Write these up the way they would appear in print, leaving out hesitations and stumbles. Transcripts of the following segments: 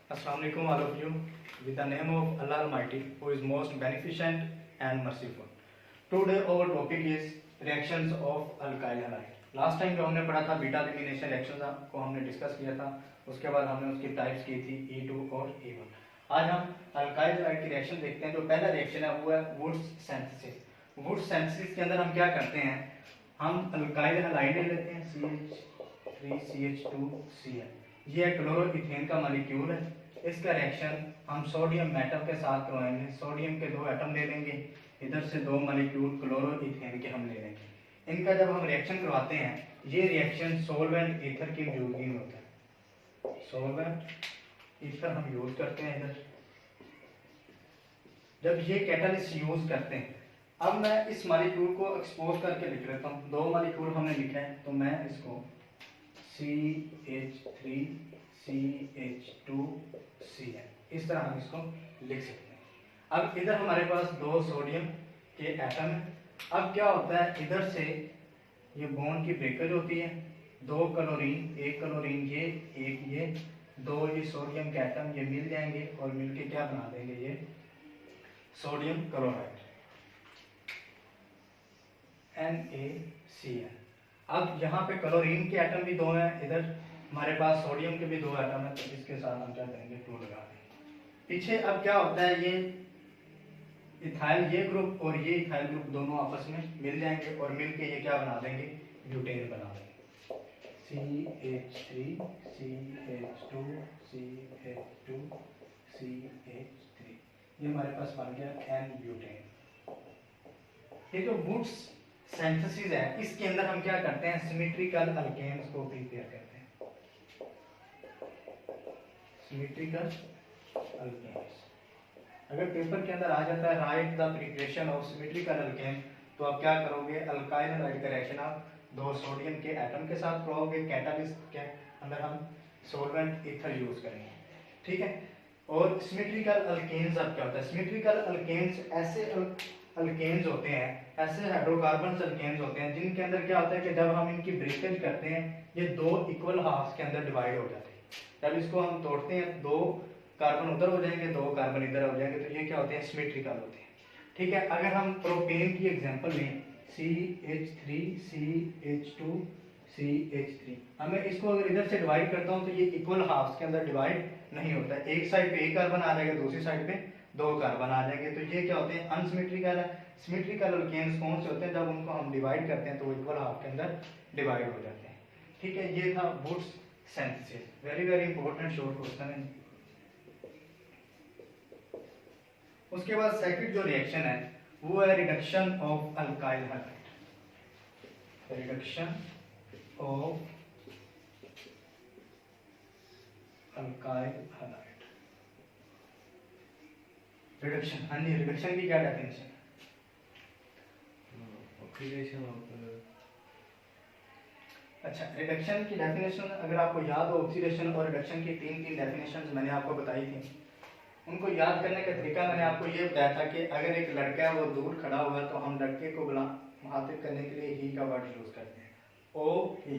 Assalamu alaikum all of you. With the name of Allah Almighty, who is most beneficent and merciful. Today our topic is reactions of alkyl halide. Last time जो हमने पढ़ा था beta elimination reaction को हमने discuss किया था, उसके बाद हमने उसकी टाइप्स की थी E2 और E1. आज हम अल्काइल हैलाइड की रिएक्शन देखते हैं. जो पहला रिएक्शन है वो है वुड्स सिंथेसिस. वुड्स सिंथेसिस के अंदर हम क्या करते हैं, हम अल्काइल हैलाइड लेते हैं CH3CH2Cl. ये क्लोरोइथेन का मॉलिक्यूल है. इसका रिएक्शन हम सोडियम मेटल के साथ करवाएंगे. सोडियम के दो एटम ले लेंगे, इधर से दो मॉलिक्यूल क्लोरोइथेन के हम ले लेंगे. इनका जब हम रिएक्शन करवाते हैं, ये रिएक्शन सोलवेंट ईथर की मौजूदगी में होता है. सोलवेंट ईथर हम यूज करते हैं इधर. जब ये कैटलिस्ट यूज करते हैं, अब मैं इस मॉलिक्यूल को एक्सपोज करके लिख लेता हूँ. दो मॉलिक्यूल हमने लिखा है, तो मैं इसको CH3CH2Cl इस तरह हम इसको लिख सकते हैं. अब इधर हमारे पास दो सोडियम के एटम है. अब क्या होता है, इधर से ये बॉन्ड की ब्रेकेज होती है. दो क्लोरीन, एक क्लोरीन ये, एक ये, दो ये सोडियम के एटम ये मिल जाएंगे और मिलके क्या बना देंगे, ये सोडियम क्लोराइड NaCl. अब यहाँ पे क्लोरीन के एटम भी दो हैं, इधर हमारे पास सोडियम के भी दो एटम है, तो इसके साथ हम क्या करेंगे, 2 लगा देंगे. पीछे अब क्या होता है, ये इथाइल ये ग्रुप और ये इथाइल ग्रुप दोनों आपस में मिल जाएंगे और मिलके ये क्या बना देंगे, ब्यूटेन बना देंगे. CH3CH2CH2CH3 ये हमारे पास बन गया N-ब्यूटेन. ये जो वुड्स सिंथेसिस है, इसके अंदर हम क्या करते हैं, सिमेट्रिकल अल्केन्स को प्रिपेयर करते हैं. सिमेट्रिकल अल्केन्स अगर पेपर के अंदर आ जाता है write the preparation of symmetrical alkane, तो आप क्या करोगे, अल्काइल हैलाइड का रिएक्शन आप दो सोडियम के एटम के साथ करवाओगे. कैटालिस्ट के अंदर हम सोलवेंट ईथर यूज करेंगे. ठीक है. और सिमेट्रिकल अल्केन्स अब क्या होता है, सिमेट्रिकल अल्केन्स ऐसे अल्केन्स होते हैं, ऐसे हाइड्रोकार्बन अल्केन्स होते हैं जिनके अंदर क्या होता है कि जब हम इनकी ब्रेकेज करते हैं, ये दो इक्वल हाफ्स के अंदर डिवाइड हो जाते हैं. जब इसको हम तोड़ते हैं, दो कार्बन उधर हो जाएंगे, दो कार्बन इधर हो जाएंगे, तो ये क्या होते हैं, सिमेट्रिकल होते हैं. ठीक है. अगर हम प्रोपेन की एग्जांपल लें, CH3CH2CH3, हमें इसको अगर इधर से डिवाइड करता हूं तो ये इक्वल हाफ्स के अंदर डिवाइड नहीं होता. एक साइड पे एक कार्बन आ जाएगा, दूसरी साइड पे दो कार्बन आ जाएंगे, तो ये क्या होते हैं, अनसिमेट्रिकल है. सिमेट्रिकल अल्केन्स कौन से होते हैं, जब उनको हम डिवाइड करते हैं तो वो इक्वल हाफ के अंदर डिवाइड हो जाते हैं. ठीक है. ये था Wurtz synthesis. Very very important short question है. उसके बाद सेकंड जो रिएक्शन है वो है reduction of alkyl halide. Reduction of alkyl halide. Reduction, हाँ जी, रिडक्शन की क्या डेफिनेशन है? ऑक्सीडेशन ऑफ अच्छा, रिडक्शन की डेफिनेशन अगर आपको याद हो, ऑक्सीडेशन और रिडक्शन की तीन डेफिनेशंस मैंने आपको बताई थी. उनको याद करने का तरीका मैंने आपको ये बताया था कि अगर एक लड़का है वो दूर खड़ा हुआ है, तो हम लड़के को मुखातिब करने के लिए ही का वर्ड यूज करते हैं, ओ ही.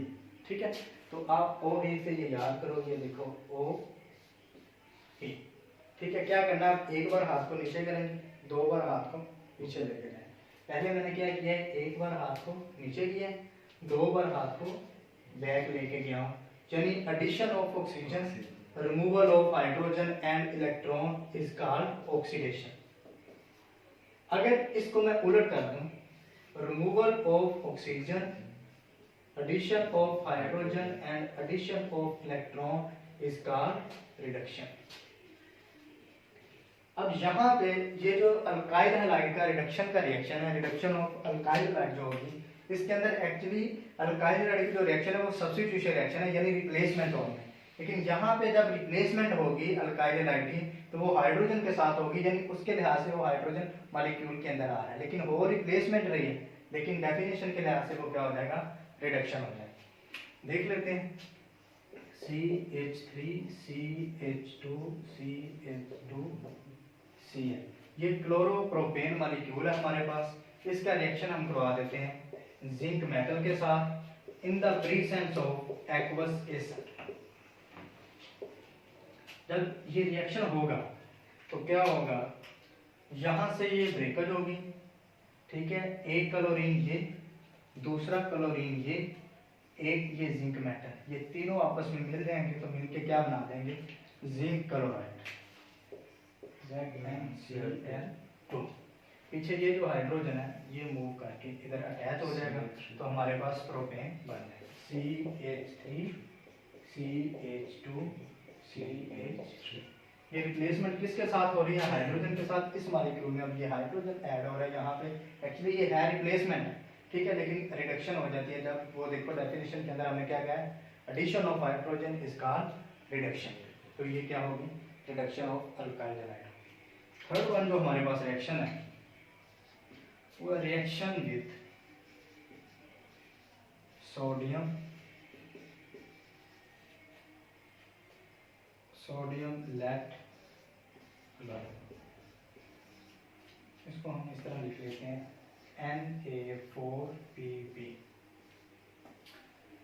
ठीक है. तो आप ओ ही से ये याद करो, ये लिखो ओ ही. ठीक है. क्या करना, आप एक बार हाथ को नीचे करेंगे, दो बार हाथ को पीछे लेके जाएं. पहले मैंने क्या किया है, एक बार हाथ को नीचे किया, दो बार हाथ को बैक लेके गया हूं. यानी addition of oxygen, removal of hydrogen and electron is called oxidation. अगर इसको मैं उलट कर दूं, removal of oxygen, addition of hydrogen and addition of electron is called reduction. अब यहाँ पे ये जो अल्काइल हैलाइड का रिडक्शन का रिएक्शन है, रिडक्शन ऑफ अल्काइल हैलाइड जो होगी, इसके अंदर एक्चुअली अल्काइल हैलाइड की जो रिएक्शन है वो सब्स्टिट्यूशन रिएक्शन है, यानी रिप्लेसमेंट होगी. लेकिन यहाँ पे जब रिप्लेसमेंट होगी अल्काइल हैलाइड की, तो वो हाइड्रोजन के साथ होगी, यानी उसके लिहाज से वो हाइड्रोजन मॉलिक्यूल के अंदर आ रहा है, लेकिन वो रिप्लेसमेंट रही है, लेकिन डेफिनेशन के लिहाज से वो क्या हो जाएगा, रिडक्शन हो जाएगा. देख लेते हैं. CH3CH2CH2Cl ये क्लोरोप्रोपेन मॉलिक्यूल है हमारे पास. इसका रिएक्शन हम करवा देते हैं जिंक मेटल के साथ in the presence of aqueous acid. जब ये रिएक्शन होगा तो क्या होगा, यहाँ से ये ब्रेकज होगी, ठीक है, एक क्लोरीन ये, दूसरा क्लोरीन ये, एक ये जिंक मेटल, ये तीनों आपस में मिल जाएंगे तो मिलके क्या बना देंगे, जिंक क्लोराइड, ZnCl2। पीछे ये जो हाइड्रोजन है ये मूव करके इधर अटैच हो जाएगा तो हमारे पास प्रोपेन बन जाएगा, CH3 CH2 CH3। ये रिप्लेसमेंट किसके साथ हो रही है, हाइड्रोजन के साथ। इस मॉलिक्यूल में अब ये हाइड्रोजन ऐड हो रहा है यहाँ पे, एक्चुअली ये है रिप्लेसमेंट, ठीक है, लेकिन रिडक्शन हो जाती है जब वो देखो डेफिनेशन के अंदर हमने क्या कहा है, addition of hydrogen is called reduction. तो ये क्या होगी, reduction of alkyl halide. Third one जो हमारे पास रिएक्शन है वो reaction with sodium lead chloride. इसको हम इस तरह लिख लेते हैं Na4Pp।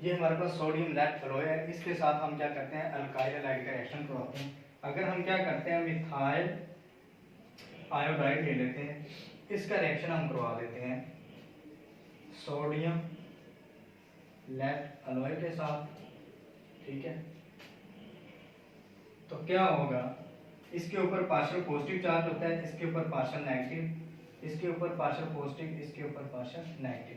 ये हमारे पास सोडियम लेड क्लोराइड है, इसके साथ हम क्या करते हैं, अल्काइल हैलाइड का रिएक्शन करवाते हैं। अगर हम क्या करते हैं, मिथाइल आयोडाइड ले लेते हैं, इसका रिएक्शन हम करवा देते हैं सोडियम लेड अलॉय के साथ, ठीक है, तो क्या होगा, इसके ऊपर पार्शियल पॉजिटिव चार्ज होता है, इसके ऊपर पार्शियल नेगेटिव, इसके ऊपर पार्शियल पॉजिटिव, इसके ऊपर पार्शियल नेगेटिव,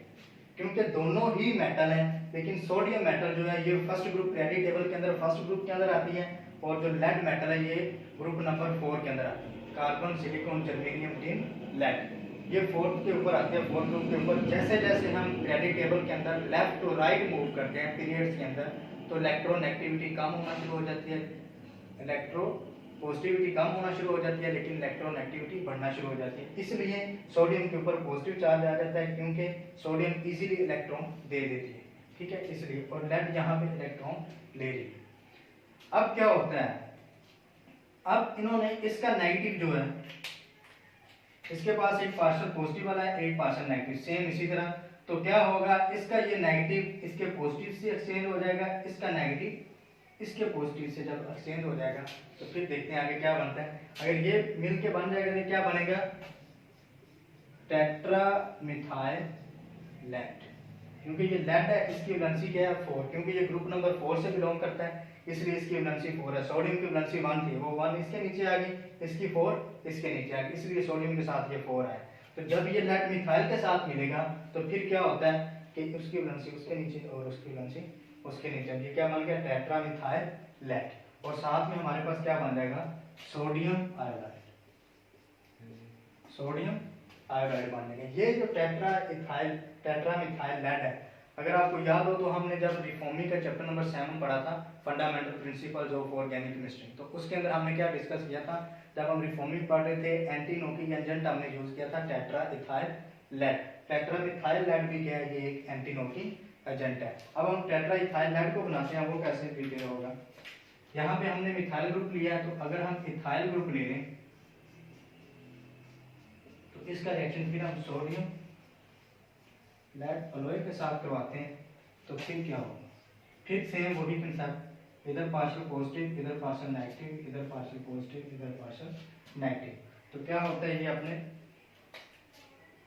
क्योंकि दोनों ही मेटल हैं, लेकिन सोडियम मेटल जो है ये फर्स्ट ग्रुप पीरियोडिक टेबल के अंदर फर्स्ट ग्रुप के अंदर आती है, और जो लेड मेटल है ये ग्रुप नंबर 4 के अंदर आती है, carbon silicon germanium tin lead, ये फोर्थ के ऊपर आते हैं, फोर्थ ग्रुप के ऊपर। जैसे जैसे हम पीरियोडिक टेबल के अंदर लेफ्ट टू राइट मूव करते हैं पीरियड्स के अंदर, तो इलेक्ट्रोनेगेटिविटी कम होना शुरू हो जाती है, इलेक्ट्रो पॉजिटिविटी कम होना शुरू हो जाती है, लेकिन इलेक्ट्रोनेगेटिविटी बढ़ना शुरू हो जाती है। इसलिए सोडियम के ऊपर पॉजिटिव चार्ज आ जाता है, क्योंकि सोडियम इजीली इलेक्ट्रॉन दे देती है, ठीक है, इसलिए, और लेड यहाँ पे इलेक्ट्रॉन ले रही है। अब क्या होता है, अब इन्होंने इसका नेगेटिव जो है, इसके पास एक पार्शियल पॉजिटिव वाला है, एक पार्शियल नेगेटिव, सेम इसी तरह, तो क्या होगा, इसका ये नेगेटिव इसके पॉजिटिव से एक्सचेंज हो जाएगा, इसका नेगेटिव इसके पॉजिटिव से जब एक्सचेंज हो जाएगा तो फिर देखते हैं आगे क्या बनता है। अगर ये मिल के बन जाएगा तो क्या बनेगा, टेट्रामिथाइल लेड, क्योंकि ये लेड है, इसकी वैलेंसी क्या है 4, क्योंकि ये ग्रुप नंबर 4 से बिलोंग करता है, इसलिए इसकी वैलेंसी 4 है। सोडियम की वैलेंसी 1 थी, वो 1 इसके नीचे आ गई, इसकी 4 इसके नीचे आ गई, इसलिए सोडियम के साथ ये 4 है। तो जब ये लेड मिथाइल के साथ मिलेगा तो फिर क्या होता है कि उसकी वैलेंसी उसके नीचे और उसकी वैलेंसी उसके नीचे, ये क्या बन गया, टेट्रामिथाइल लेड, और साथ में हमारे पास क्या बन जाएगा, सोडियम आयोडाइड, सोडियम आयोडाइड बन जाएगा। ये जो टेट्रामिथाइल लेड है, अगर आपको याद हो तो हमने जब रिफॉर्मिंग का चैप्टर नंबर 7 पढ़ा था, fundamental principles of organic chemistry, तो उसके अंदर हमने क्या डिस्कस किया था, जब हम रिफॉर्मिंग पढ़ रहे थे, एंटी नोकिंग एजेंट हमने यूज किया था टेट्राइथाइल लेड। टेट्रामिथाइल लेड भी क्या है, ये एक एंटी नोकिंग एजेंट है। अब हम टेट्राइथाइल लेड को बनाते हैं, वो कैसे प्रिपेयर होगा, यहाँ पे हमने मिथाइल ग्रुप लिया है, तो अगर हम इथाइल ग्रुप ले लें तो इसका रिएक्शन फिर हम सोडियम लेड अलॉय के साथ करवाते हैं, तो फिर क्या होगा, फिर सेम वही कंसेप्ट, इधर पार्शियल पॉजिटिव, इधर पार्शियल नेगेटिव, इधर पार्शियल पॉजिटिव, इधर पार्शियल नेगेटिव, तो क्या होता है, ये अपने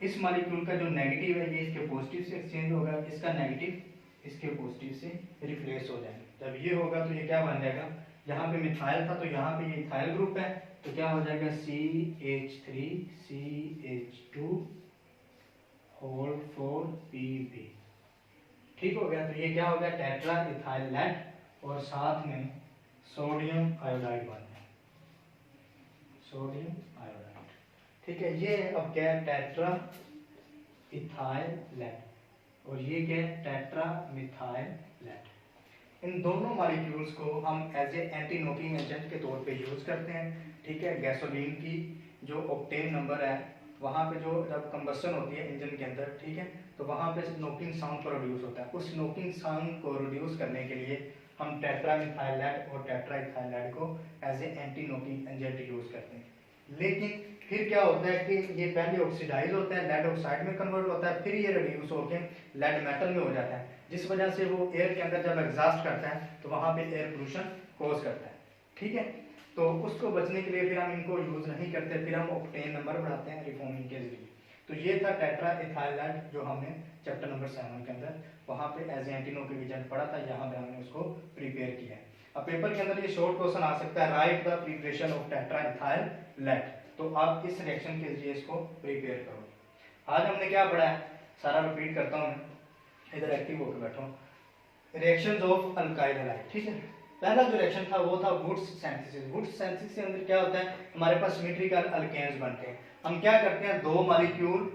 इस मॉलिक्यूल का जो नेगेटिव है ये इसके पॉजिटिव से एक्सचेंज होगा, इसका नेगेटिव इसके पॉजिटिव से रिप्लेस हो जाएगा। जब ये होगा तो ये क्या बन जाएगा, यहाँ पे मिथाइल था तो यहाँ पे ये इथाइल ग्रुप है, तो क्या हो जाएगा, CH3 CH2 होल 4Pp, ठीक हो गया। तो ये क्या हो गया, टेट्रा इथाइल लेड, और साथ में सोडियम आयोडाइड बन गया, सोडियम आयोडाइड, ठीक है। ये अब क्या है, टेट्रा इथाइल लेड, और ये क्या है, टेट्रा मिथाइल लेड। इन दोनों मॉलिक्यूल्स को हम as a anti knocking agent के तौर पे यूज करते हैं, ठीक है। गैसोलीन की जो ऑक्टेन नंबर है, वहाँ पे जो जब कंबशन होती है इंजन के अंदर, ठीक है, तो वहाँ पे नोकिंग साउंड प्रोड्यूस होता है, उस नोकिंग साउंड को रिड्यूस करने के लिए हम टेट्रामिथाइल लेड और टेट्राइथाइल लेड को as a anti knocking agent use करते हैं। लेकिन फिर क्या होता है कि ये पहले ऑक्सीडाइज होता है, लेड ऑक्साइड में कन्वर्ट होता है, फिर ये रिड्यूस होकर लेड मेटल में हो जाता है, जिस वजह से वो एयर के अंदर जब एग्जॉस्ट करता है तो वहाँ पे एयर पोल्यूशन कॉज करता है, ठीक है। तो उसको बचने के लिए फिर हम इनको यूज नहीं करते, फिर हम ऑक्टेन नंबर बढ़ाते हैं रिफॉर्मिंग के जरिए। तो ये था टेट्रा इथाइल लेड जो हमने चैप्टर नंबर 7 के अंदर वहाँ पे एज एंटीनो के एजेंट पढ़ा था, यहाँ पे हमने उसको प्रिपेयर किया है। अब पेपर के अंदर ये शॉर्ट क्वेश्चन आ सकता है, write the preparation of tetra ethyl lead, तो आप इस रिएक्शन के जरिए इसको प्रिपेयर करो। आज हमने क्या पढ़ा है, सारा रिपीट करता हूँ मैं, इधर एक्टिव होकर बैठो। रिएक्शंस ऑफ अल्काइल हैलाइड, ठीक है। पहला जो रिएक्शन था वो था वुड्स सिंथेसिस। वुड्स सिंथेसिस के अंदर क्या होता है, हमारे पास सिमेट्रिकल अल्केन्स बनते हैं। हम क्या करते हैं, दो मॉलिक्यूल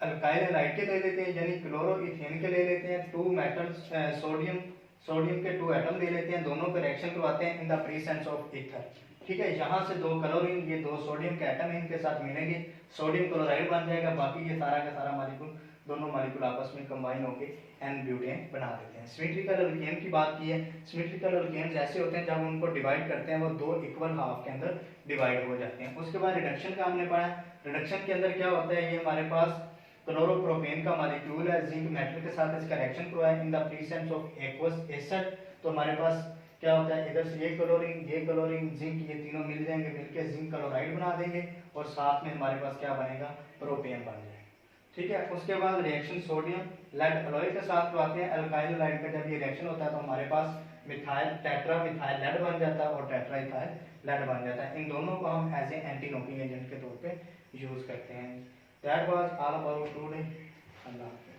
अल्काइल हैलाइड के ले लेते हैं, यानी क्लोरोइथेन के ले लेते हैं, टू मेटल्स सोडियम के 2 एटम ले लेते हैं, दोनों पे रिएक्शन करवाते हैं in the presence of ether, ठीक है। यहाँ से 2 क्लोरीन, ये 2 सोडियम के एटम इनके साथ मिलेंगे, सोडियम क्लोराइड बन जाएगा, बाकी ये सारा का सारा मॉलिक्यूल, दोनों मॉलिक्यूल आपस में कंबाइन होकर एन ब्यूटेन बना देते हैं। सिमेट्रिकल अल्केन की बात की है, सिमेट्रिकल अल्केन्स ऐसे होते हैं जब उनको डिवाइड करते हैं वो 2 इक्वल हाफ के अंदर डिवाइड हो जाते हैं। उसके बाद रिडक्शन का हमने पढ़ा, रिडक्शन के अंदर क्या होता है, ये हमारे पास क्लोरोप्रोपेन का मॉलिक्यूल है, जिंक मेटल के साथ इसका रिएक्शन करवाया in the presence of aqueous acid, तो हमारे पास क्या होता है, इधर से ये क्लोरीन जिंक, ये तीनों मिल जाएंगे, मिलकर जिंक क्लोराइड बना देंगे और साथ में हमारे पास क्या बनेगा, प्रोपेन बन जाएगा, ठीक है। उसके बाद रिएक्शन सोडियम लेड एलॉय के साथ करवाते हैं। अल्काइल हैलाइड का जब ये रिएक्शन होता है तो हमारे पास मिथाइल टेट्रा मिथाइल लेड बन जाता है और टेट्रा इथाइल लेड बन जाता है। इन दोनों को हम as a anti knocking agent के तौर पे यूज करते हैं। That was all about today. Allah.